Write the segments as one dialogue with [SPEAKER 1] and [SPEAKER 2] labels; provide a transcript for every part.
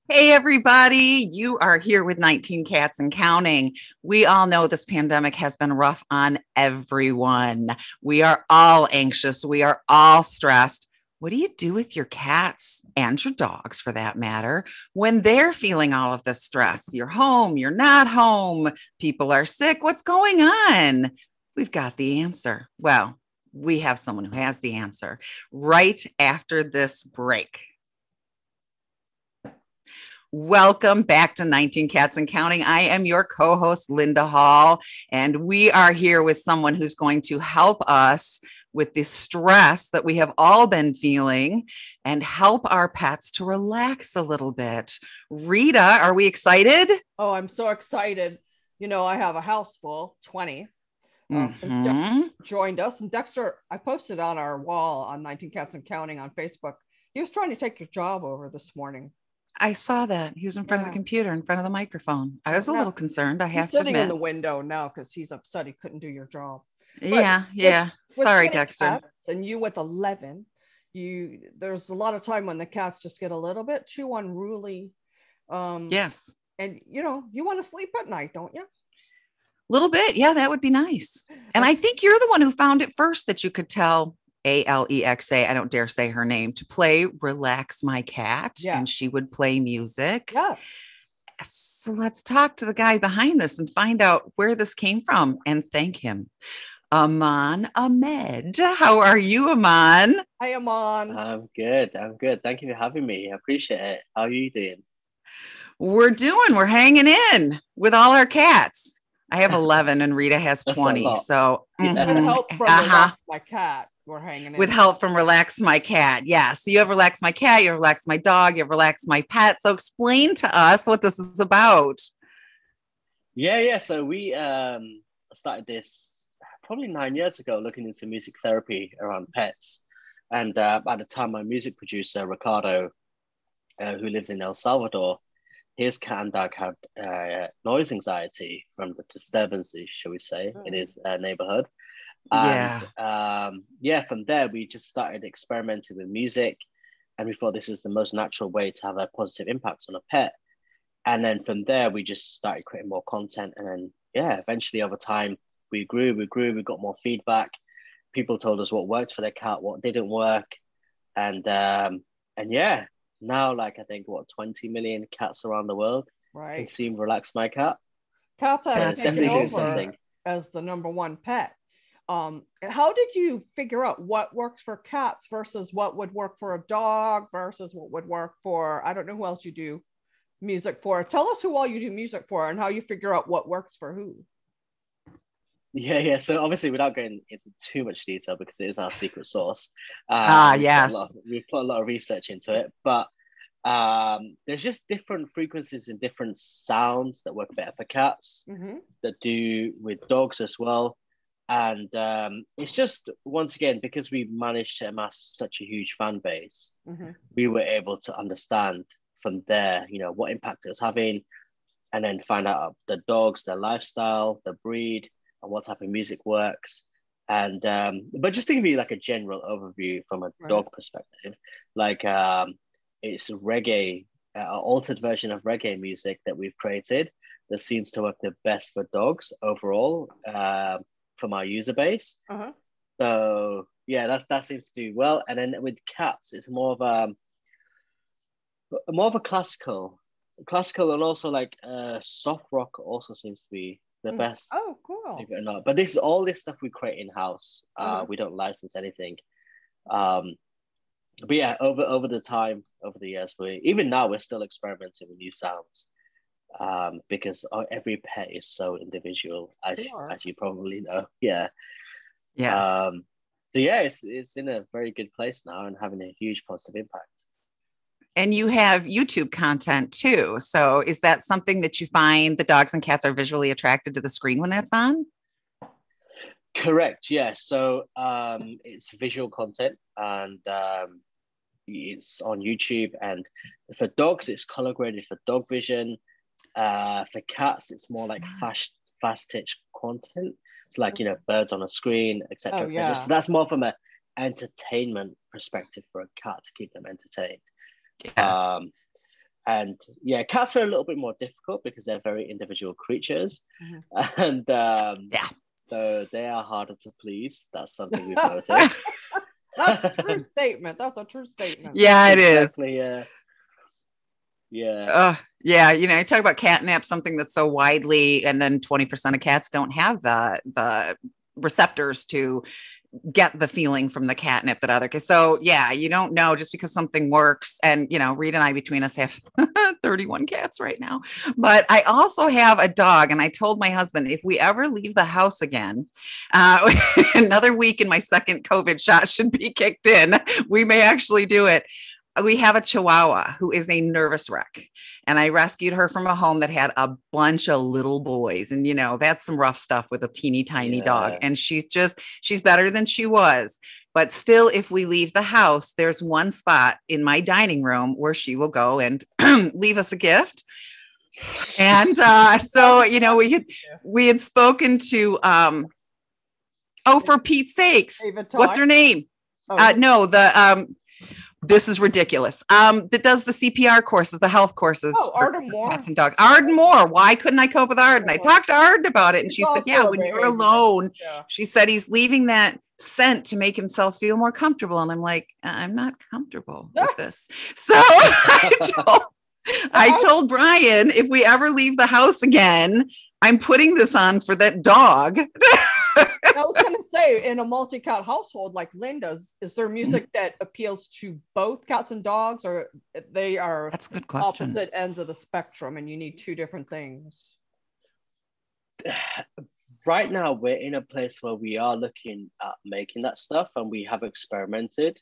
[SPEAKER 1] Hey, everybody. You are here with 19 Cats and Counting. We all know this pandemic has been rough on everyone. We are all anxious. We are all stressed. What do you do with your cats and your dogs, for that matter, when they're feeling all of this stress? You're home, you're not home, people are sick. What's going on? We've got the answer. Well, we have someone who has the answer right after this break. Welcome back to 19 Cats and Counting. I am your co host, Linda Hall, and we are here with someone who's going to help us with the stress that we have all been feeling and help our pets to relax a little bit. Rita, are we excited?
[SPEAKER 2] Oh, I'm so excited. I have a house full, 20. Since Dexter joined us. And Dexter, I posted on our wall on 19 Cats and Counting on Facebook. He was trying to take your job over this morning.
[SPEAKER 1] I saw that. He was in front of the computer, in front of the microphone. I was a little concerned, I have to admit.
[SPEAKER 2] He's sitting in the window now because he's upset he couldn't do your job.
[SPEAKER 1] Yeah. Sorry, Dexter.
[SPEAKER 2] And you with 11, there's a lot of time when the cats just get a little bit too unruly.
[SPEAKER 1] Yes.
[SPEAKER 2] And, you want to sleep at night, don't you?
[SPEAKER 1] Little bit. Yeah, that would be nice. And I think you're the one who found it first that you could tell Alexa, I don't dare say her name, to play Relax My Cat. Yes. And she would play music.
[SPEAKER 2] Yeah.
[SPEAKER 1] So let's talk to the guy behind this and find out where this came from and thank him. Amman Ahmed. How are you, Amman?
[SPEAKER 2] Hi, Amman.
[SPEAKER 3] I'm good. Thank you for having me. I appreciate it. How are you doing?
[SPEAKER 1] We're hanging in with all our cats. I have 11 and Rita has 20. So
[SPEAKER 2] with help from Relax My Cat, we're hanging in.
[SPEAKER 1] With help from Relax My Cat. Yeah. So you have Relax My Cat, you have Relax My Dog, you have Relax My Pet. So explain to us what this is about.
[SPEAKER 3] Yeah. So we started this probably 9 years ago, looking into music therapy around pets. And at the time, my music producer, Ricardo, who lives in El Salvador, his cat and dog had noise anxiety from the disturbances, shall we say, in his neighborhood. And from there, we just started experimenting with music. And we thought this is the most natural way to have a positive impact on a pet. And then from there, we just started creating more content. And then, eventually over time, we grew, we got more feedback. People told us what worked for their cat, what didn't work. And now, I think 20 million cats around the world consume Relax My Cat.
[SPEAKER 2] Cats are taking over as the number one pet. How did you figure out what works for cats versus what would work for a dog versus what would work for, I don't know who else you do music for. Tell us who all you do music for and how you figure out what works for who.
[SPEAKER 3] Yeah. So obviously, without going into too much detail, because it is our secret sauce.
[SPEAKER 1] Yes.
[SPEAKER 3] We've put a lot of research into it, but there's just different frequencies and different sounds that work better for cats, that do with dogs as well. And it's just, once again, because we managed to amass such a huge fan base, we were able to understand from there, what impact it was having, and then find out the dogs, their lifestyle, the breed, and what type of music works. And but just to give you a general overview from a dog perspective, it's reggae, an altered version of reggae music that we've created that seems to work the best for dogs overall, from our user base. So that seems to do well. And then with cats, it's more of a classical, and also soft rock also seems to be the best.
[SPEAKER 2] Oh, cool.
[SPEAKER 3] Believe it or not. But all this stuff we create in-house. We don't license anything. But yeah, over the years, even now we're still experimenting with new sounds, because every pet is so individual, as you probably know. Yeah. So it's in a very good place now and having a huge positive impact.
[SPEAKER 1] And you have YouTube content too. So is that something that you find the dogs and cats are visually attracted to the screen when that's on?
[SPEAKER 3] Correct. Yeah. So it's visual content, and it's on YouTube. And for dogs, it's color graded for dog vision. For cats, it's more like fast stitch content. It's birds on a screen, etc. So that's more from an entertainment perspective for a cat, to keep them entertained.
[SPEAKER 1] Yes.
[SPEAKER 3] And yeah, cats are a little bit more difficult because they're very individual creatures. And so they are harder to please. That's something we've noticed.
[SPEAKER 2] That's a true statement. That's a true statement.
[SPEAKER 1] Yeah, it
[SPEAKER 3] exactly,
[SPEAKER 1] is.
[SPEAKER 3] Yeah.
[SPEAKER 1] Yeah. You know, I talk about catnap, something that's so widely, and then 20% of cats don't have the receptors to get the feeling from the catnip that other kids. So yeah, you don't know just because something works. And you know, Rita and I between us have 31 cats right now. But I also have a dog, and I told my husband if we ever leave the house again, another week and my second COVID shot should be kicked in. We may actually do it. We have a Chihuahua who is a nervous wreck. And I rescued her from a home that had a bunch of little boys. And, you know, that's some rough stuff with a teeny tiny dog. And she's better than she was. But still, if we leave the house, there's one spot in my dining room where she will go and leave us a gift. And so, you know, we had spoken to, for Pete's sakes, what's her name? This is ridiculous. That does the CPR courses, the health courses.
[SPEAKER 2] Arden Moore.
[SPEAKER 1] Cats and dogs. Arden Moore. Why couldn't I cope with Arden? I talked to Arden about it, and she said, "Yeah, when you're alone," she said he's leaving that scent to make himself feel more comfortable. And I'm like, I'm not comfortable with this. So I told Brian, if we ever leave the house again, I'm putting this on for that dog.
[SPEAKER 2] I was going to say, in a multi-cat household like Linda's, is there music that appeals to both cats and dogs, or they are
[SPEAKER 1] That's a good question.
[SPEAKER 2] Opposite ends of the spectrum and you need two different things?
[SPEAKER 3] Right now, we're in a place where we are looking at making that stuff, and we have experimented.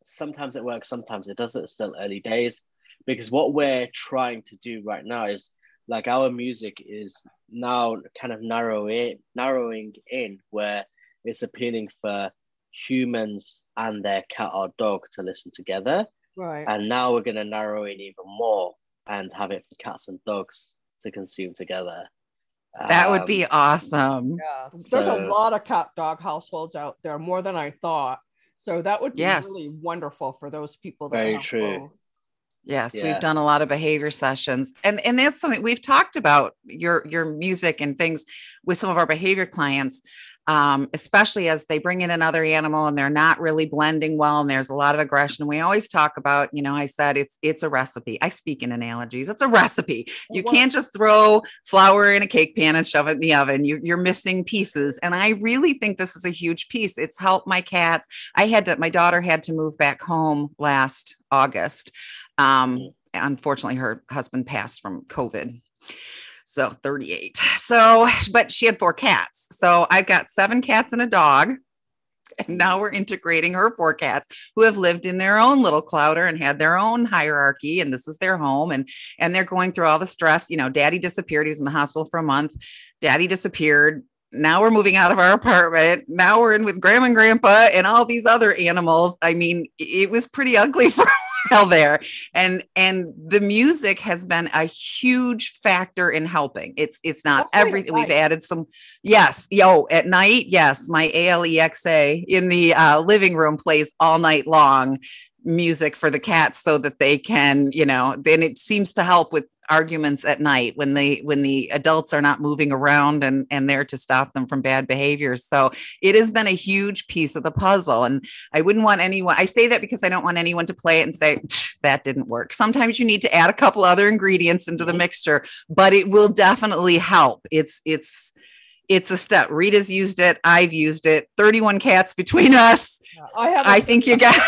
[SPEAKER 3] Sometimes it works, sometimes it doesn't. It's still early days, because what we're trying to do right now is, like, our music is now kind of narrowing in where it's appealing for humans and their cat or dog to listen together.
[SPEAKER 2] Right.
[SPEAKER 3] And now we're going to narrow in even more and have it for cats and dogs to consume together.
[SPEAKER 1] That would be awesome.
[SPEAKER 2] Yeah, there's a lot of cat dog households out there, more than I thought. So that would be really wonderful for those people. That
[SPEAKER 3] Very true.
[SPEAKER 2] Both.
[SPEAKER 1] Yes, we've done a lot of behavior sessions, and that's something we've talked about, your music and things with some of our behavior clients, especially as they bring in another animal and they're not really blending well, and there's a lot of aggression. And we always talk about, you know, I said it's a recipe. I speak in analogies. It's a recipe. You can't just throw flour in a cake pan and shove it in the oven. You're missing pieces, and I really think this is a huge piece. It's helped my cats. My daughter had to move back home last August. Unfortunately, her husband passed from COVID. So 38. So, but she had 4 cats. So I've got 7 cats and a dog. And now we're integrating her 4 cats who have lived in their own little clouder and had their own hierarchy. And this is their home. And they're going through all the stress. You know, daddy disappeared. He was in the hospital for a month. Daddy disappeared. Now we're moving out of our apartment. Now we're in with grandma and grandpa and all these other animals. I mean, it was pretty ugly for there, and the music has been a huge factor in helping. It's not everything. We've added some. Yes, at night. Yes, my Alexa in the living room plays all night long music for the cats so that they can, you know, then it seems to help with arguments at night when the adults are not moving around and there to stop them from bad behaviors. So it has been a huge piece of the puzzle. And I wouldn't want anyone, I say that because I don't want anyone to play it and say, that didn't work. Sometimes you need to add a couple other ingredients into the mixture, but it will definitely help. It's a step. Rita's used it. I've used it. 31 cats between us. I think you got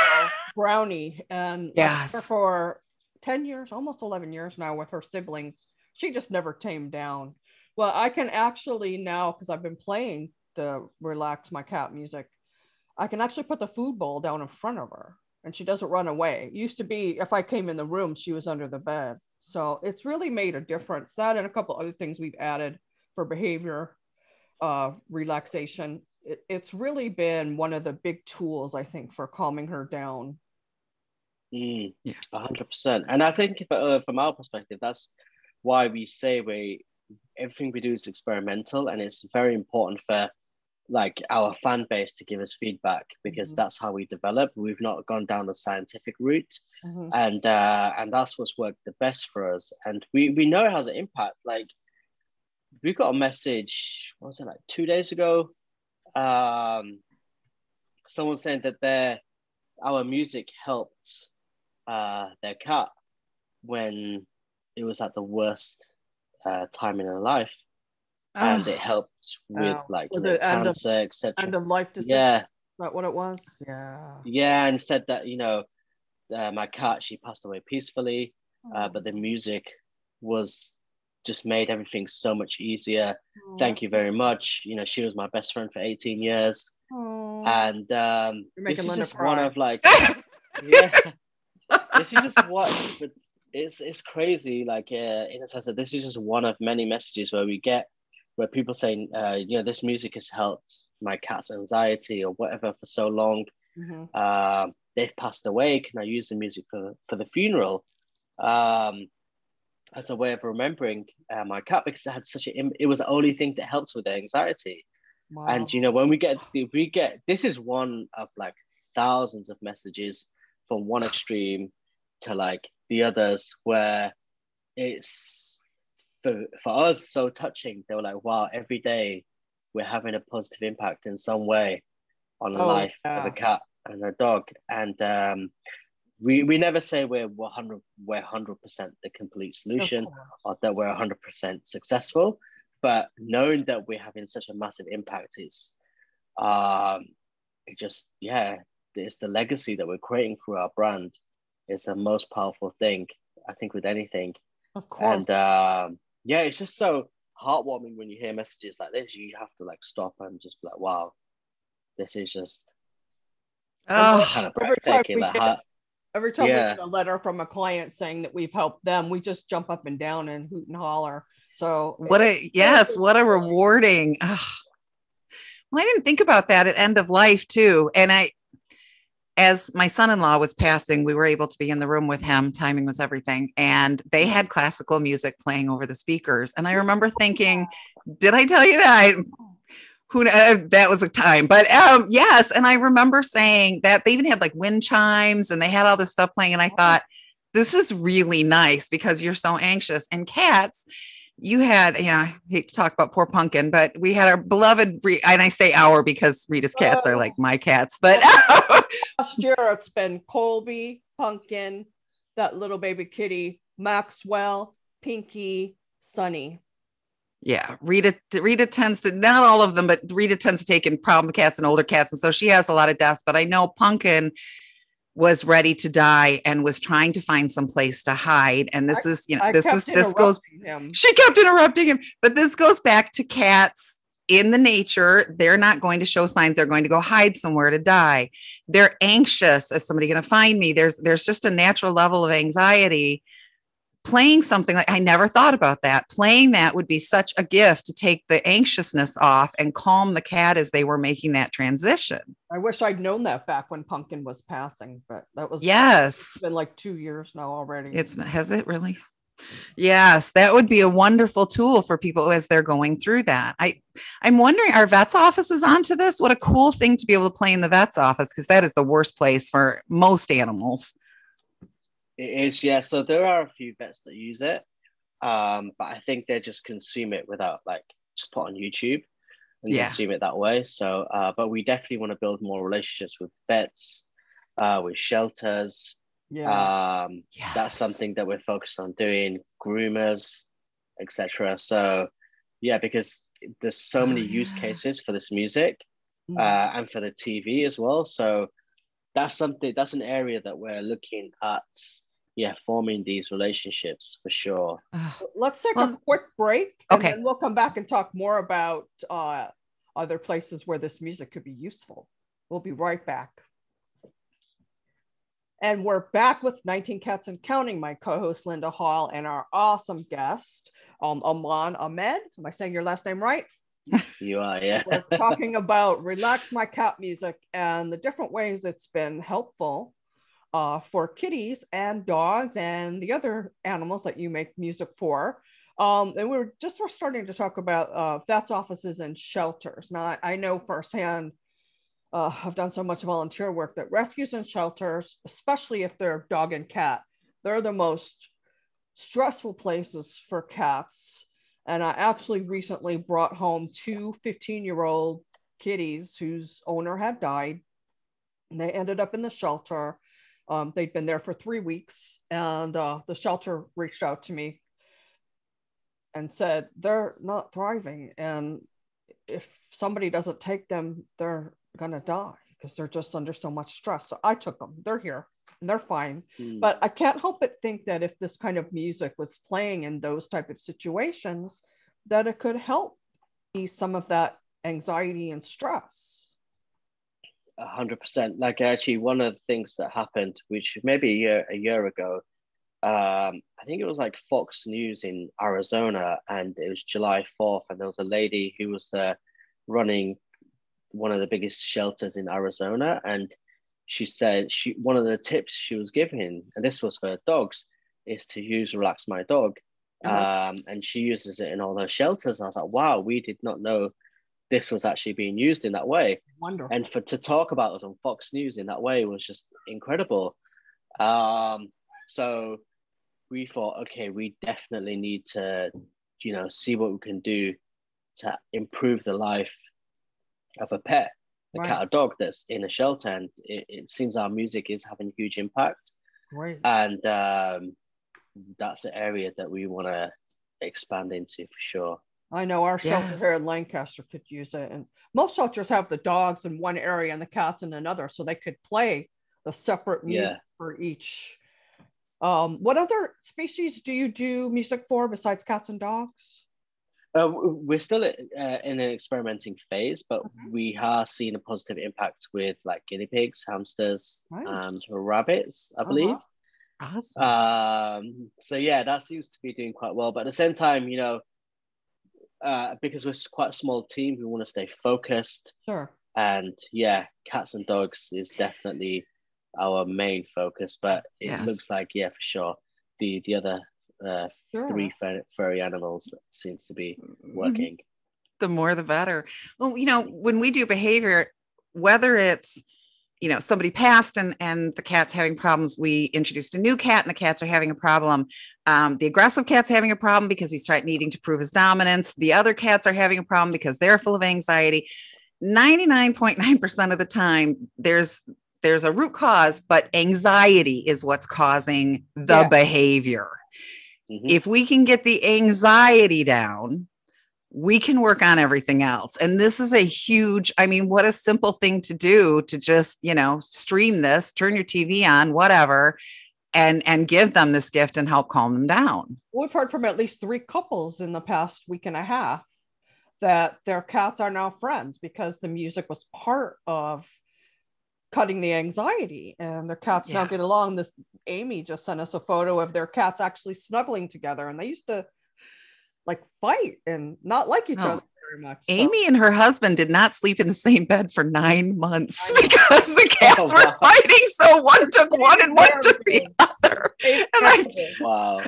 [SPEAKER 2] Brownie, and for 10 years, almost 11 years now with her siblings. She just never tamed down. Well, I can actually now, because I've been playing the relax my cat music, I can actually put the food bowl down in front of her and she doesn't run away. It used to be if I came in the room, she was under the bed. So it's really made a difference. That and a couple other things we've added for behavior relaxation. It's really been one of the big tools, I think, for calming her down.
[SPEAKER 3] 100%. And I think from our perspective, that's why we say everything we do is experimental, and it's very important for like our fan base to give us feedback, because that's how we develop. We've not gone down the scientific route, and that's what's worked the best for us. And we know it has an impact. Like, we got a message, what was it, like 2 days ago? Someone saying that our music helped their cat when it was at the worst time in her life. And it helped with like cancer, etc.
[SPEAKER 2] End of life decision.
[SPEAKER 3] Yeah.
[SPEAKER 2] Is that what it was?
[SPEAKER 3] Yeah, and said that, my cat, she passed away peacefully, but the music was just made everything so much easier. Thank you very much. She was my best friend for 18 years. And this is just one of like, yeah, this is just what, but it's crazy. Like, in a sense that this is just one of many messages where people saying, this music has helped my cat's anxiety or whatever for so long. They've passed away. Can I use the music for the funeral? As a way of remembering my cat, because it had it was the only thing that helped with their anxiety. Wow. And when we get this is one of like thousands of messages from one extreme to like the others, where it's for us so touching. They were like, wow, every day we're having a positive impact in some way on the life of a cat and a dog. And we never say we're 100% the complete solution, or that we're 100% successful, but knowing that we're having such a massive impact is it's the legacy that we're creating through our brand is the most powerful thing, I think, with anything.
[SPEAKER 2] Of course.
[SPEAKER 3] And it's just so heartwarming when you hear messages like this. You have to like stop and just be like, wow, this is just kind of breathtaking.
[SPEAKER 2] Every time we get a letter from a client saying that we've helped them, we just jump up and down and hoot and holler. So
[SPEAKER 1] what a rewarding. Well, I didn't think about that at end of life too. And as my son-in-law was passing, we were able to be in the room with him. Timing was everything. And they had classical music playing over the speakers. And I remember thinking, did I tell you that? That was a time, but yes. And I remember saying that they even had like wind chimes and they had all this stuff playing. And I thought, this is really nice because you're so anxious. And cats, you had, I hate to talk about poor Pumpkin, but we had our beloved, and I say our because Rita's cats are like my cats, but
[SPEAKER 2] last year it's been Colby, Pumpkin, that little baby kitty, Maxwell, Pinky, Sunny.
[SPEAKER 1] Yeah, Rita tends to, not all of them, but Rita tends to take in problem cats and older cats. And so she has a lot of deaths, but I know Pumpkin was ready to die and was trying to find some place to hide. And this is, she kept interrupting him, but this goes back to cats in the nature. They're not going to show signs. They're going to go hide somewhere to die. They're anxious. Is somebody going to find me? There's just a natural level of anxiety. Playing something like, I never thought about that. Playing that would be such a gift to take the anxiousness off and calm the cat as they were making that transition.
[SPEAKER 2] I wish I'd known that back when Pumpkin was passing, but that was
[SPEAKER 1] it's
[SPEAKER 2] been like 2 years now already.
[SPEAKER 1] Has it really? Yes, that would be a wonderful tool for people as they're going through that. I'm wondering, are vets' offices onto this? What a cool thing to be able to play in the vet's office, because that is the worst place for most animals.
[SPEAKER 3] It is, yeah. So there are a few vets that use it, but I think they just consume it without like just put on YouTube and consume it that way. So, but we definitely want to build more relationships with vets, with shelters. That's something that we're focused on doing. Groomers, etc. So, because there's so many use cases for this music, and for the TV as well. So that's an area that we're looking at. Forming these relationships for sure.
[SPEAKER 2] Let's take a quick break, and then we'll come back and talk more about other places where this music could be useful. We'll be right back. And we're back with 19 Cats and Counting, my co-host Linda Hall and our awesome guest, Amman Ahmed. Am I saying your last name right?
[SPEAKER 3] You are, yeah.
[SPEAKER 2] We're talking about Relax My Cat music and the different ways it's been helpful for kitties and dogs and the other animals that you make music for. And we're starting to talk about vets offices and shelters. Now, I know firsthand, I've done so much volunteer work, that rescues and shelters, especially if they're dog and cat, they're the most stressful places for cats. And I actually recently brought home two 15-year-old kitties whose owner had died. And they ended up in the shelter. They'd been there for 3 weeks, and the shelter reached out to me and said, they're not thriving. And if somebody doesn't take them, they're going to die because they're just under so much stress. So I took them. They're here and they're fine. But I can't help but think that if this kind of music was playing in those type of situations, that it could help ease some of that anxiety and stress.
[SPEAKER 3] 100%. Like, actually, one of the things that happened, which maybe a year ago, I think it was like Fox News in Arizona, and it was July 4th, and there was a lady who was running one of the biggest shelters in Arizona, and she said one of the tips she was giving, and this was for dogs, is to use Relax My Dog. And she uses it in all those shelters. And I was like, wow, we did not know this was actually being used in that way.
[SPEAKER 2] Wonderful.
[SPEAKER 3] And to talk about us on Fox News in that way was just incredible. So we thought, okay, we definitely need to, see what we can do to improve the life of a pet, a cat or dog that's in a shelter. And it seems our music is having a huge impact.
[SPEAKER 2] Right.
[SPEAKER 3] And that's an area that we want to expand into for sure.
[SPEAKER 2] I know our shelter here in Lancaster could use it. And most shelters have the dogs in one area and the cats in another, so they could play the separate music for each. What other species do you do music for besides cats and dogs?
[SPEAKER 3] We're still in an experimenting phase, but we are seeing a positive impact with like guinea pigs, hamsters, and rabbits, I believe.
[SPEAKER 1] Awesome.
[SPEAKER 3] So yeah, that seems to be doing quite well. But at the same time, because we're quite a small team, we want to stay focused.
[SPEAKER 2] Sure.
[SPEAKER 3] And yeah, cats and dogs is definitely our main focus. But it looks like, for sure, the other three furry animals seems to be working.
[SPEAKER 1] The more the better. Well, when we do behavior, whether it's somebody passed and the cat's having problems, we introduced a new cat and the cats are having a problem. The aggressive cat's having a problem because he's needing to prove his dominance. The other cats are having a problem because they're full of anxiety. 99.9% of the time, there's a root cause, but anxiety is what's causing the behavior. If we can get the anxiety down, we can work on everything else. And this is a huge, what a simple thing to do, to just, stream this, turn your TV on, whatever, and give them this gift and help calm them down.
[SPEAKER 2] We've heard from at least 3 couples in the past week and a half that their cats are now friends because the music was part of cutting the anxiety, and their cats now get along. This Amy just sent us a photo of their cats actually snuggling together, and they used to fight and not like each other very much.
[SPEAKER 1] Amy and her husband did not sleep in the same bed for 9 months because the cats were fighting. So one took one and one took the other.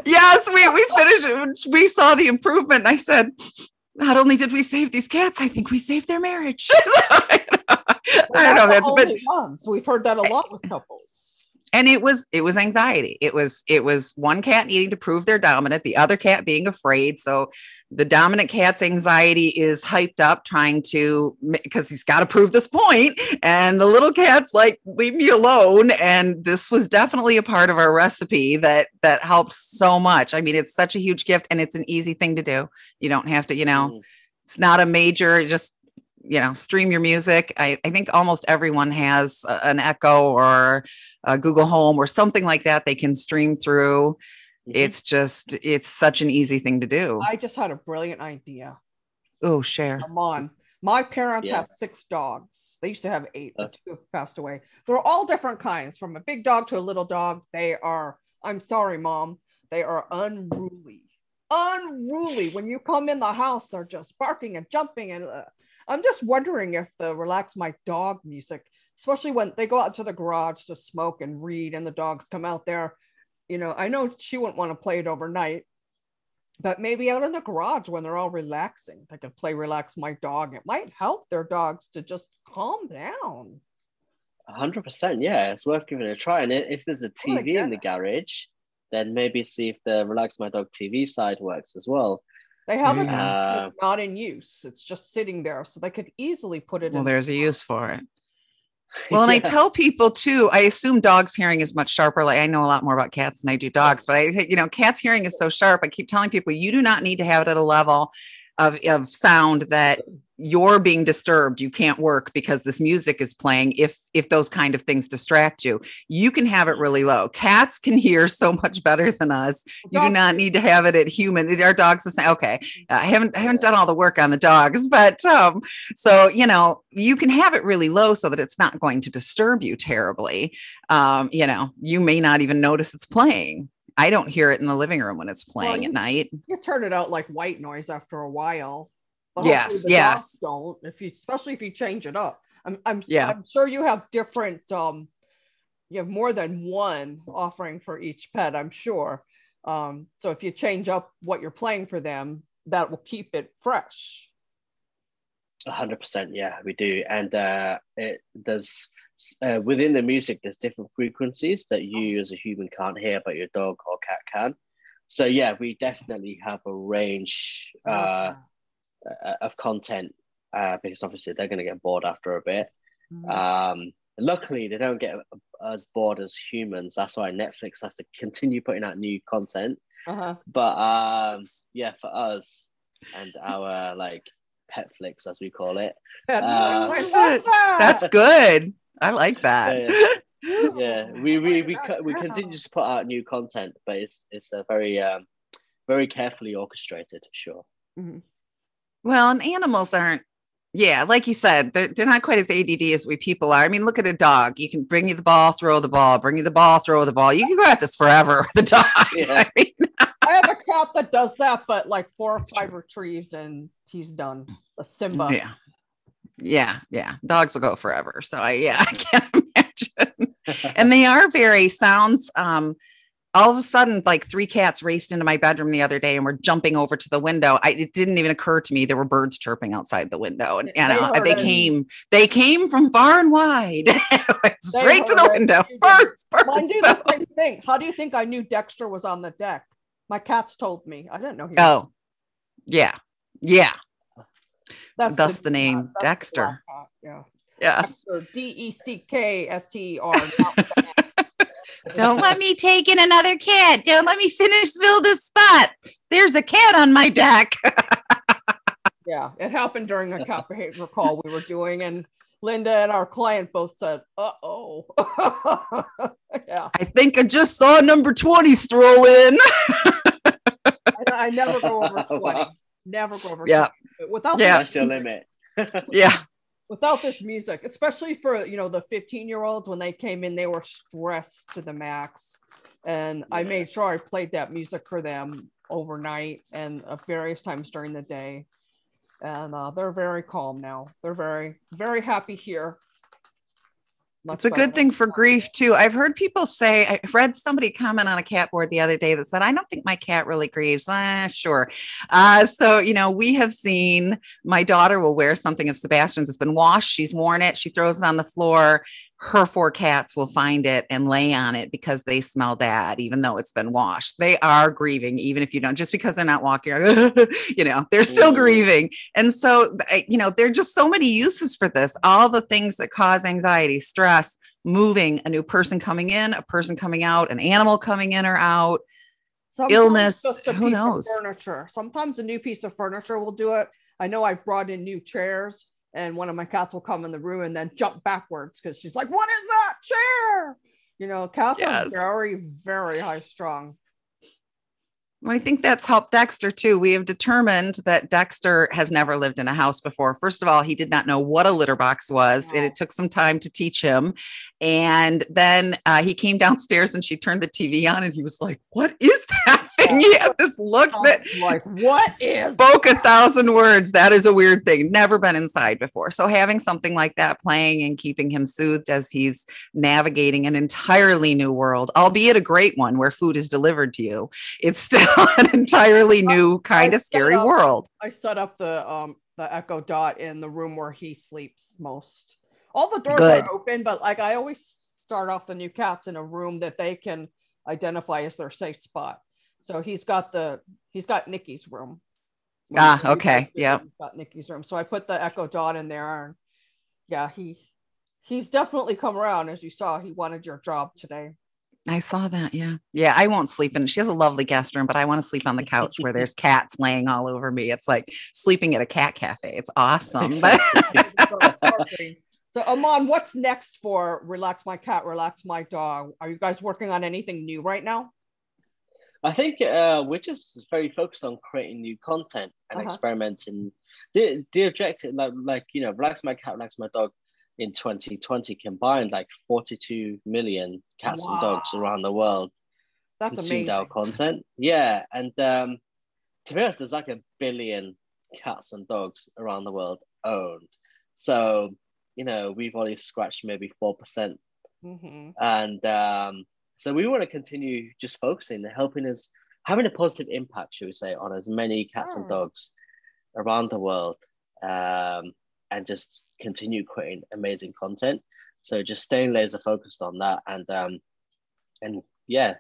[SPEAKER 1] Yes, we finished. We saw the improvement. And I said, not only did we save these cats, I think we saved their marriage. I know that's
[SPEAKER 2] so we've heard that a lot with couples.
[SPEAKER 1] And it was anxiety. It was one cat needing to prove they're dominant, the other cat being afraid. So the dominant cat's anxiety is hyped up, because he's got to prove this point. And the little cat's like, leave me alone. And this was definitely a part of our recipe that helped so much. It's such a huge gift, and it's an easy thing to do. You don't have to, it's not a major, just, stream your music. I think almost everyone has an Echo or a Google Home or something like that they can stream through. It's such an easy thing to do.
[SPEAKER 2] I just had a brilliant idea.
[SPEAKER 1] Oh, share.
[SPEAKER 2] Come on. My parents have 6 dogs. They used to have 8, but 2 have passed away. They're all different kinds, from a big dog to a little dog. They are, I'm sorry, Mom, they are unruly. When you come in the house, they're just barking and jumping. And I'm just wondering if the Relax My Dog music, especially when they go out to the garage to smoke and read and the dogs come out there, I know she wouldn't want to play it overnight. But maybe out in the garage when they're all relaxing, they can play Relax My Dog. It might help their dogs to just calm down.
[SPEAKER 3] 100%. Yeah, it's worth giving it a try. And if there's a TV in the garage, then maybe see if the Relax My Dog TV side works as well.
[SPEAKER 2] They have it. It's not in use. It's just sitting there, so they could easily put it.
[SPEAKER 1] Well, there's a use for it. Well, and I tell people too, I assume dogs' hearing is much sharper. Like I know a lot more about cats than I do dogs, but cats' hearing is so sharp. I keep telling people, you do not need to have it at a level of sound that you're being disturbed. You can't work because this music is playing. If those kind of things distract you, you can have it really low. Cats can hear so much better than us. You do not need to have it at human. Our dogs the same. Okay. I haven't done all the work on the dogs, but so, you can have it really low so that it's not going to disturb you terribly. You may not even notice it's playing. I don't hear it in the living room when it's playing at night.
[SPEAKER 2] You turn it out like white noise after a while. But
[SPEAKER 1] yes.
[SPEAKER 2] Don't, especially if you change it up. I'm sure you have different. You have more than one offering for each pet, I'm sure. So if you change up what you're playing for them, that will keep it fresh.
[SPEAKER 3] 100%. Yeah, we do, and there's. Within the music, there's different frequencies that you as a human can't hear, but your dog or cat can. So yeah, we definitely have a range of content because obviously they're going to get bored after a bit. Luckily, they don't get as bored as humans. That's why Netflix has to continue putting out new content. But for us and our Petflix, as we call it,
[SPEAKER 1] that's good. I like that.
[SPEAKER 3] We continue to put out new content, but it's a very very carefully orchestrated. Sure.
[SPEAKER 1] Well, and animals aren't. Yeah, like you said, they're not quite as ADD as we people are. I mean, look at a dog. You can bring you the ball, throw the ball. Bring you the ball, throw the ball. You can go at this forever with a dog.
[SPEAKER 3] Yeah.
[SPEAKER 2] I have a cat that does that, but 4 or 5 retrieves and he's done. A Simba.
[SPEAKER 1] Yeah. Dogs will go forever. So I can't imagine. And they are very sounds. All of a sudden, 3 cats raced into my bedroom the other day and were jumping over to the window. It didn't even occur to me there were birds chirping outside the window, and they came from far and wide, straight to the window. Birds.
[SPEAKER 2] Mine do the same thing. How do you think I knew Dexter was on the deck? My cats told me. I didn't know he was.
[SPEAKER 1] Oh, yeah. That's the name, Dexter.
[SPEAKER 2] Yeah.
[SPEAKER 1] Yes.
[SPEAKER 2] Dexter.
[SPEAKER 1] Don't let me take in another cat. Don't let me fill this spot. There's a cat on my deck.
[SPEAKER 2] Yeah, it happened during a cat behavior call we were doing, and Linda and our client both said, "Uh-oh." Yeah.
[SPEAKER 1] I think I just saw number 20 stroll in.
[SPEAKER 2] I never go over 20. Never go over 20.
[SPEAKER 1] Yeah.
[SPEAKER 2] Without
[SPEAKER 3] that's your limit.
[SPEAKER 1] Yeah.
[SPEAKER 2] Without this music, especially for the 15-year-olds, when they came in, they were stressed to the max. And I made sure I played that music for them overnight and various times during the day. And they're very calm now. They're very, very happy here.
[SPEAKER 1] It's a good thing for grief too. I've heard people say, I read somebody comment on a cat board the other day that said, I don't think my cat really grieves. Sure. So, we have seen my daughter will wear something of Sebastian's. It's been washed. She's worn it. She throws it on the floor. Her 4 cats will find it and lay on it because they smell bad, even though it's been washed. They are grieving, even if you don't, just because they're not walking, they're still grieving. And so, there are just so many uses for this, all the things that cause anxiety, stress, moving, a new person coming in, a person coming out, an animal coming in or out, illness, who knows?
[SPEAKER 2] Furniture. Sometimes a new piece of furniture will do it. I know I brought in new chairs. And one of my cats will come in the room and then jump backwards because she's like, "What is that chair?" Cats are very, very high strung.
[SPEAKER 1] Well, I think that's helped Dexter too. We have determined that Dexter has never lived in a house before. First of all, he did not know what a litter box was. And it took some time to teach him. And then he came downstairs and she turned the TV on and he was like, "What is that thing?" and you have this look that
[SPEAKER 2] like, what is
[SPEAKER 1] spoke 1,000 words. That is a weird thing. Never been inside before. So having something like that playing and keeping him soothed as he's navigating an entirely new world, albeit a great one where food is delivered to you, it's still an entirely new kind of scary world.
[SPEAKER 2] I set up the Echo Dot in the room where he sleeps most. All the doors are open, but like I always start off the new cats in a room that they can identify as their safe spot. So he's got Nikki's room.
[SPEAKER 1] Okay. Yeah.
[SPEAKER 2] He's got Nikki's room. So I put the Echo Dot in there, and yeah, he's definitely come around. As you saw, he wanted your job today.
[SPEAKER 1] I saw that. Yeah. Yeah. I won't sleep in. She has a lovely guest room, but I want to sleep on the couch where there's cats laying all over me. It's like sleeping at a cat cafe. It's awesome.
[SPEAKER 2] Exactly. So Amman, what's next for Relax My Cat, Relax My Dog? Are you guys working on anything new right now?
[SPEAKER 3] I think we're just very focused on creating new content and experimenting. The objective, like Relax My Cat, Relax My Dog in 2020 combined like 42 million cats and dogs around the world.
[SPEAKER 2] That's
[SPEAKER 3] consumed
[SPEAKER 2] amazing.
[SPEAKER 3] our content. Yeah, and to be honest, there's like 1 billion cats and dogs around the world owned. So we've only scratched maybe 4%. And so we want to continue just focusing and helping us, having a positive impact, should we say, on as many cats and dogs around the world, and just continue creating amazing content. So just staying laser focused on that, and yeah,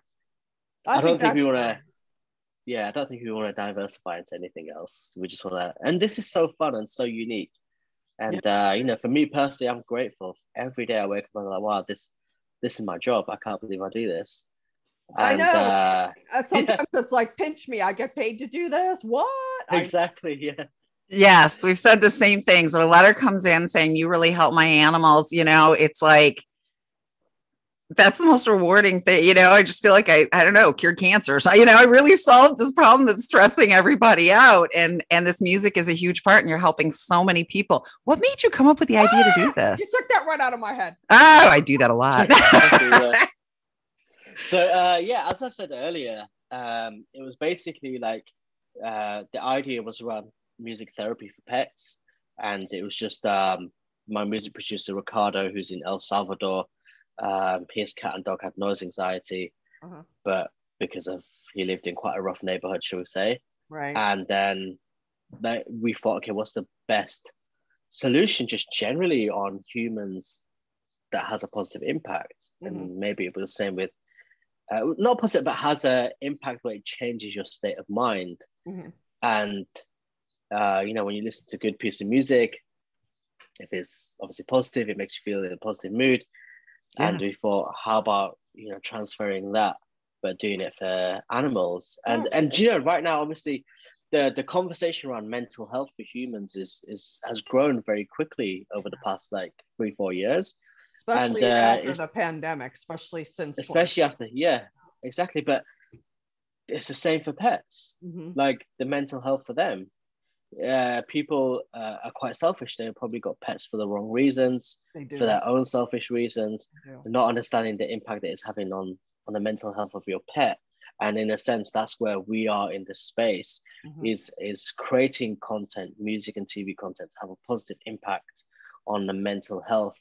[SPEAKER 3] I don't think we want to. Yeah, I don't think we want to diversify into anything else. We just want to, and this is so fun and so unique. And for me personally, I'm grateful. Every day I wake up and I'm like, wow, this is my job. I can't believe I do this. And,
[SPEAKER 2] I know. Sometimes it's like, pinch me. I get paid to do this. What?
[SPEAKER 3] Exactly. Yeah. Yes,
[SPEAKER 1] we've said the same things. When a letter comes in saying you really help my animals, it's like, that's the most rewarding thing. I just feel like I don't know, cured cancer. So, I really solved this problem that's stressing everybody out. And this music is a huge part, and you're helping so many people. What made you come up with the idea to do this?
[SPEAKER 2] You took that right out of my head.
[SPEAKER 1] Oh, I do that a lot.
[SPEAKER 3] So, as I said earlier, it was basically like the idea was around music therapy for pets. And it was just my music producer, Ricardo, who's in El Salvador. His cat and dog have noise anxiety, but because he lived in quite a rough neighborhood, shall we say.
[SPEAKER 2] Right.
[SPEAKER 3] And then we thought, okay, what's the best solution just generally on humans that has a positive impact? And maybe it was the same with, not positive, but has an impact where it changes your state of mind. And, when you listen to a good piece of music, if it's obviously positive, it makes you feel in a positive mood. Yes. And we thought, how about, transferring that, but doing it for animals? And right now, obviously, the conversation around mental health for humans has grown very quickly over the past 3-4 years.
[SPEAKER 2] Especially after the pandemic, especially
[SPEAKER 3] after, yeah, exactly. But it's the same for pets, like the mental health for them. People are quite selfish. They've probably got pets for the wrong reasons, for their own selfish reasons, not understanding the impact that it's having on the mental health of your pet. And in a sense, that's where we are in this space, is creating content, music and TV content to have a positive impact on the mental health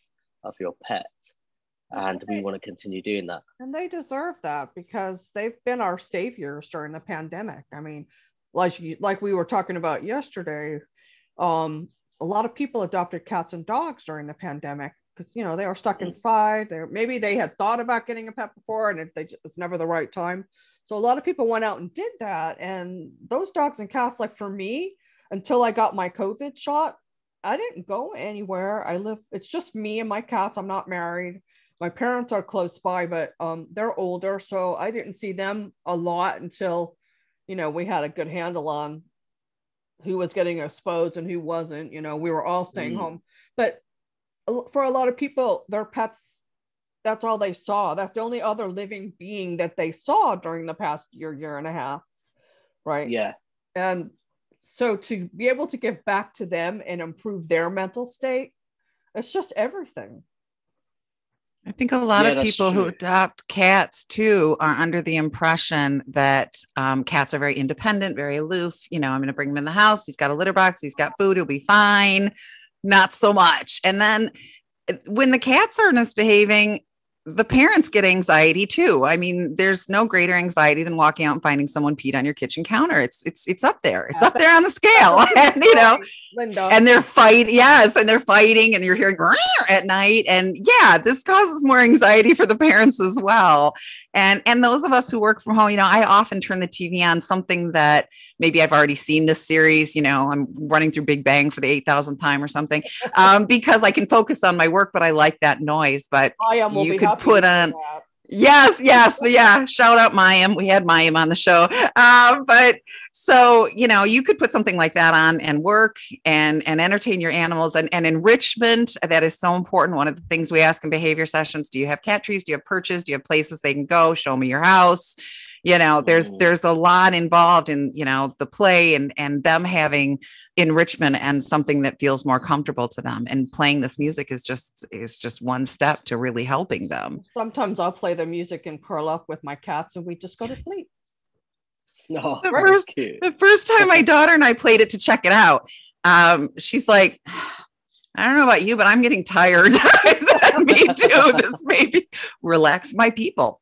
[SPEAKER 3] of your pet. And we want to continue doing that.
[SPEAKER 2] And they deserve that, because they've been our saviors during the pandemic. I mean, like we were talking about yesterday, a lot of people adopted cats and dogs during the pandemic because they were stuck inside. Maybe they had thought about getting a pet before, and it's never the right time. So a lot of people went out and did that. And those dogs and cats, like for me, until I got my COVID shot, I didn't go anywhere. It's just me and my cats. I'm not married. My parents are close by, but they're older, so I didn't see them a lot until we had a good handle on who was getting exposed and who wasn't. We were all staying home. But for a lot of people, their pets, that's all they saw. That's the only other living being that they saw during the past year and a half. Right.
[SPEAKER 3] Yeah.
[SPEAKER 2] And so to be able to give back to them and improve their mental state, it's just everything.
[SPEAKER 1] I think a lot of people who adopt cats too are under the impression that cats are very independent, very aloof. I'm going to bring him in the house. He's got a litter box. He's got food. He'll be fine. Not so much. And then when the cats are misbehaving, the parents get anxiety too. I mean, there's no greater anxiety than walking out and finding someone peed on your kitchen counter. It's up there. It's up there on the scale. And,
[SPEAKER 2] Linda.
[SPEAKER 1] And they're fighting. Yes. And they're fighting and you're hearing at night. And yeah, this causes more anxiety for the parents as well. And those of us who work from home, I often turn the TV on, something that maybe I've already seen this series, I'm running through Big Bang for the 8,000th time or something, because I can focus on my work, but I like that noise. But you could put on, yes. So yeah, shout out Mayim. We had Mayim on the show. But so, you could put something like that on and work and entertain your animals and enrichment. That is so important. One of the things we ask in behavior sessions, do you have cat trees? Do you have perches? Do you have places they can go? Show me your house. There's a lot involved in, the play and them having enrichment and something that feels more comfortable to them. And playing this music is just one step to really helping them.
[SPEAKER 2] Sometimes I'll play the music and curl up with my cats and we just go to sleep.
[SPEAKER 3] No,
[SPEAKER 1] the first time my daughter and I played it to check it out, she's like, I don't know about you, but I'm getting tired. I said, me too. This maybe relax my people.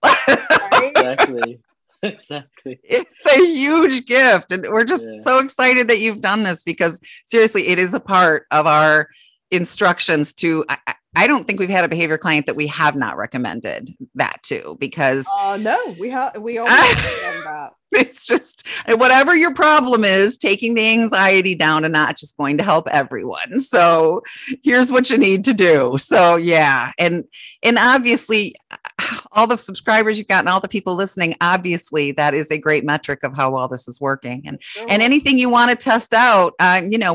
[SPEAKER 3] Exactly.
[SPEAKER 1] It's a huge gift. And we're just so excited that you've done this, because seriously, it is a part of our instructions to, I don't think we've had a behavior client that we have not recommended that to, because
[SPEAKER 2] no, we always recommend that.
[SPEAKER 1] It's just, whatever your problem is, taking the anxiety down a notch is going to help everyone. So here's what you need to do. So yeah. And obviously all the subscribers you've got and all the people listening, obviously that is a great metric of how well this is working. And anything you want to test out,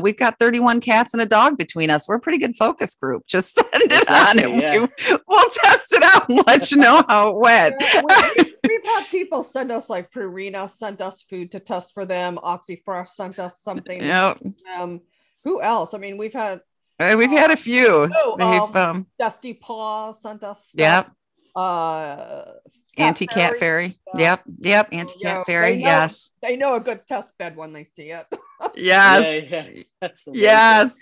[SPEAKER 1] we've got 31 cats and a dog between us. We're a pretty good focus group. Just send it on and we'll test it out and let you know how it went.
[SPEAKER 2] We've had people send us, like Purina sent us food to test for them. OxyFresh sent us something.
[SPEAKER 1] Yep.
[SPEAKER 2] Who else? I mean, we've had
[SPEAKER 1] a few.
[SPEAKER 2] Dusty Paw sent us stuff.
[SPEAKER 1] Yep. Anti-cat fairy. Yep. Anti-cat fairy. Yes.
[SPEAKER 2] They know a good test bed when they see it.
[SPEAKER 1] Yes. Yes.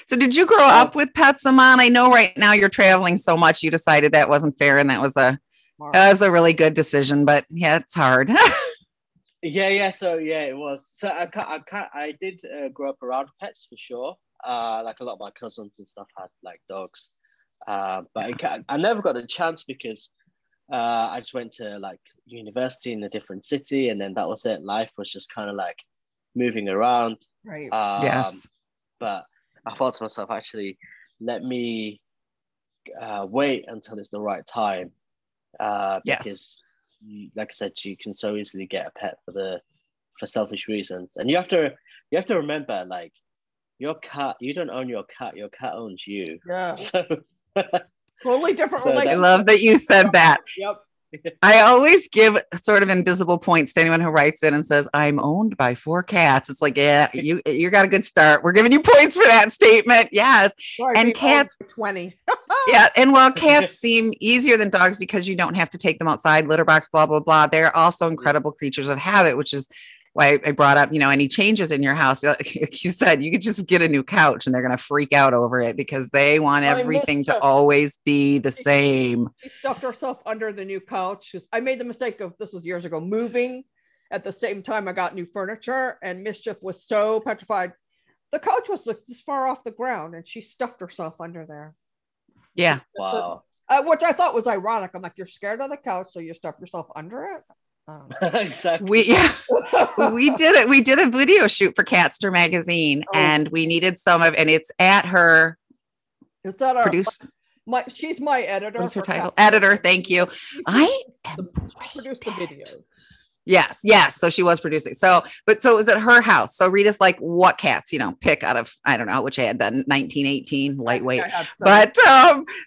[SPEAKER 1] So did you grow up with pets, Amman? I know right now you're traveling so much, you decided that wasn't fair, and that was a really good decision, but yeah, it's hard.
[SPEAKER 3] So it was. So I did grow up around pets for sure. Like a lot of my cousins and stuff had like dogs, but I never got a chance because I just went to like university in a different city, and then that was it. Life was just kind of like moving around.
[SPEAKER 2] Right.
[SPEAKER 1] Yes.
[SPEAKER 3] But I thought to myself, actually, let me wait until it's the right time. Because like I said, you can so easily get a pet for selfish reasons, and you have to remember, like, your cat, you don't own your cat owns you.
[SPEAKER 2] Yeah.
[SPEAKER 3] So
[SPEAKER 2] totally different.
[SPEAKER 1] I love that you said that.
[SPEAKER 2] Yep.
[SPEAKER 1] I always give sort of invisible points to anyone who writes in and says, I'm owned by 4 cats. It's like, yeah, you got a good start. We're giving you points for that statement. Yes.
[SPEAKER 2] Sorry,
[SPEAKER 1] and cats
[SPEAKER 2] 20.
[SPEAKER 1] Yeah. And while cats seem easier than dogs because you don't have to take them outside, litter box, blah, blah, blah, they're also incredible creatures of habit, which is why I brought up, any changes in your house. Like you said, you could just get a new couch and they're going to freak out over it because they want everything to always be the same.
[SPEAKER 2] She stuffed herself under the new couch. I made the mistake of, this was years ago, moving at the same time I got new furniture, and Mischief was so petrified. The couch was this far off the ground and she stuffed herself under there.
[SPEAKER 1] Yeah.
[SPEAKER 3] Wow.
[SPEAKER 2] Which I thought was ironic. I'm like, you're scared of the couch, so you stuff yourself under it?
[SPEAKER 3] Exactly.
[SPEAKER 1] We did it. We did a video shoot for Catster magazine, and we needed some of, and it's at her.
[SPEAKER 2] It's at our she's my editor.
[SPEAKER 1] What's her title? Editor. Thank you.
[SPEAKER 2] I produced the video.
[SPEAKER 1] Yes. So she was producing. So it was at her house. So Rita's like, what cats, pick out of, I don't know, which I had done 1918 lightweight. But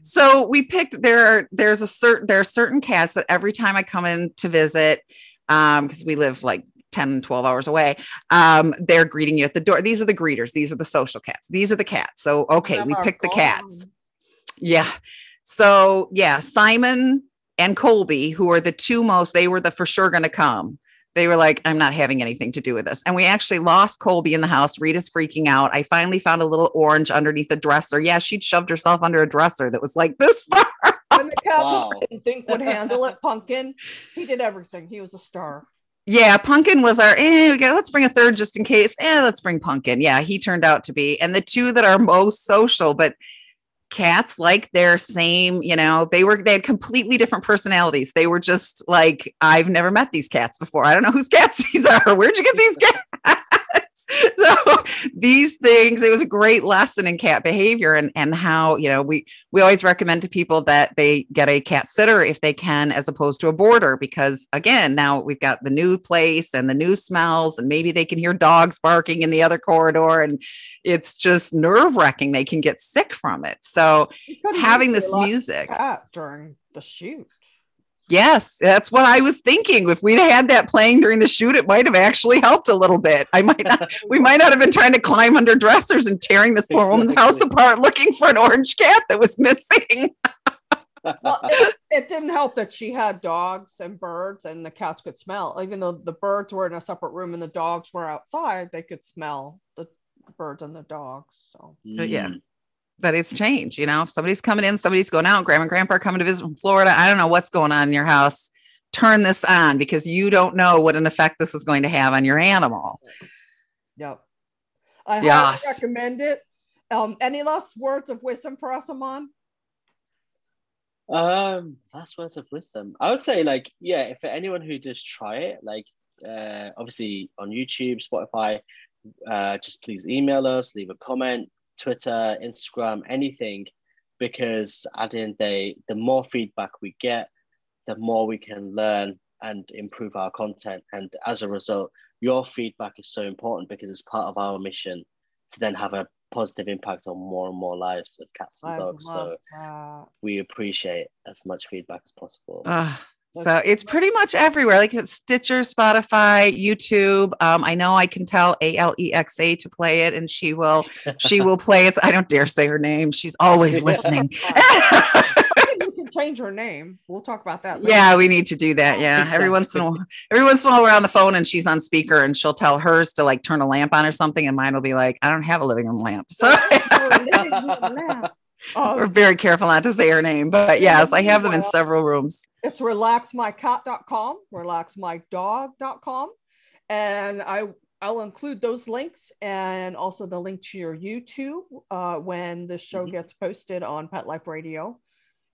[SPEAKER 1] so we picked, there are certain cats that every time I come in to visit, because we live like 10, 12 hours away, they're greeting you at the door. These are the greeters. These are the social cats. These are the cats. So, okay, we picked the cats. Yeah. So yeah, Simon and Colby, who are the two most, they were the for sure going to come. They were like, I'm not having anything to do with this. And we actually lost Colby in the house. Rita's freaking out. I finally found a little orange underneath a dresser. Yeah, she'd shoved herself under a dresser that was like this far.
[SPEAKER 2] And the cat I didn't think would handle it, Pumpkin. He did everything. He was a star.
[SPEAKER 1] Yeah, Pumpkin was our, let's bring a third just in case. Let's bring Pumpkin. Yeah, he turned out to be. And the two that are most social, but cats like their same, they had completely different personalities. They were just like, I've never met these cats before. I don't know whose cats these are. Where'd you get these cats? So these things, it was a great lesson in cat behavior and how, we always recommend to people that they get a cat sitter if they can, as opposed to a boarder, because again, now we've got the new place and the new smells, and maybe they can hear dogs barking in the other corridor, and it's just nerve-wracking. They can get sick from it. So having this music
[SPEAKER 2] during the shoot.
[SPEAKER 1] Yes, that's what I was thinking. If we'd had that playing during the shoot, it might have actually helped a little bit. We might not have been trying to climb under dressers and tearing this poor woman's house apart looking for an orange cat that was missing.
[SPEAKER 2] Well, it didn't help that she had dogs and birds, and the cats could smell. Even though the birds were in a separate room and the dogs were outside, they could smell the birds and the dogs. So
[SPEAKER 1] yeah. But it's changed, if somebody's coming in, somebody's going out, grandma and grandpa are coming to visit from Florida. I don't know what's going on in your house. Turn this on, because you don't know what an effect this is going to have on your animal.
[SPEAKER 2] Yep. I highly recommend it. Any last words of wisdom for us, Amman?
[SPEAKER 3] Last words of wisdom. I would say, if for anyone who does try it, obviously on YouTube, Spotify, just please email us, leave a comment. Twitter, Instagram, anything, because at the end of the day, the more feedback we get, the more we can learn and improve our content. And as a result, your feedback is so important, because it's part of our mission to then have a positive impact on more and more lives of cats and dogs. So we appreciate as much feedback as possible.
[SPEAKER 1] So it's pretty much everywhere, like it's Stitcher, Spotify, YouTube. I know I can tell Alexa to play it, and she will play it. I don't dare say her name. She's always listening.
[SPEAKER 2] You can change her name. We'll talk about that later.
[SPEAKER 1] Yeah, we need to do that. Yeah. Exactly. Every once in a while we're on the phone and she's on speaker, and she'll tell hers to turn a lamp on or something, and mine will be like, I don't have a living room lamp. So we're very careful not to say her name, but yes, I have them in several rooms.
[SPEAKER 2] It's relaxmycat.com, relaxmydog.com. And I'll include those links, and also the link to your YouTube when the show gets posted on Pet Life Radio.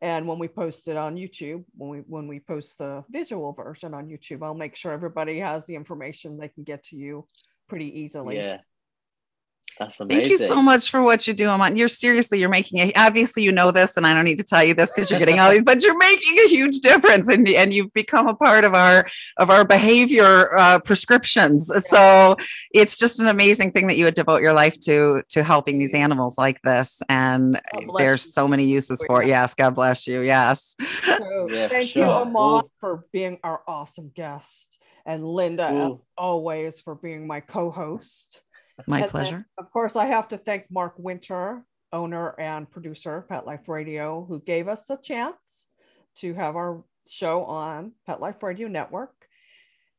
[SPEAKER 2] And when we post it on YouTube, when we post the visual version on YouTube, I'll make sure everybody has the information they can get to you pretty easily.
[SPEAKER 3] Yeah. That's amazing.
[SPEAKER 1] Thank you so much for what you do, Amman. You're making obviously this, and I don't need to tell you this because you're getting all these, but you're making a huge difference, and you've become a part of our behavior prescriptions. So it's just an amazing thing that you would devote your life to helping these animals like this, and there's so many uses for it. Yes, God bless you. Yes.
[SPEAKER 2] So, thank you, Amman, for being our awesome guest, and Linda, as always, for being my co-host.
[SPEAKER 1] My pleasure.
[SPEAKER 2] And of course, I have to thank Mark Winter, owner and producer of Pet Life Radio, who gave us a chance to have our show on Pet Life Radio Network,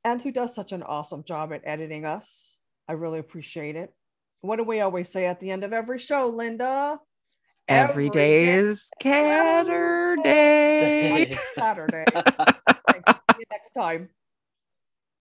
[SPEAKER 2] and who does such an awesome job at editing us. I really appreciate it. What do we always say at the end of every show, Linda?
[SPEAKER 1] Every day is Catterday.
[SPEAKER 2] Saturday. See you next time.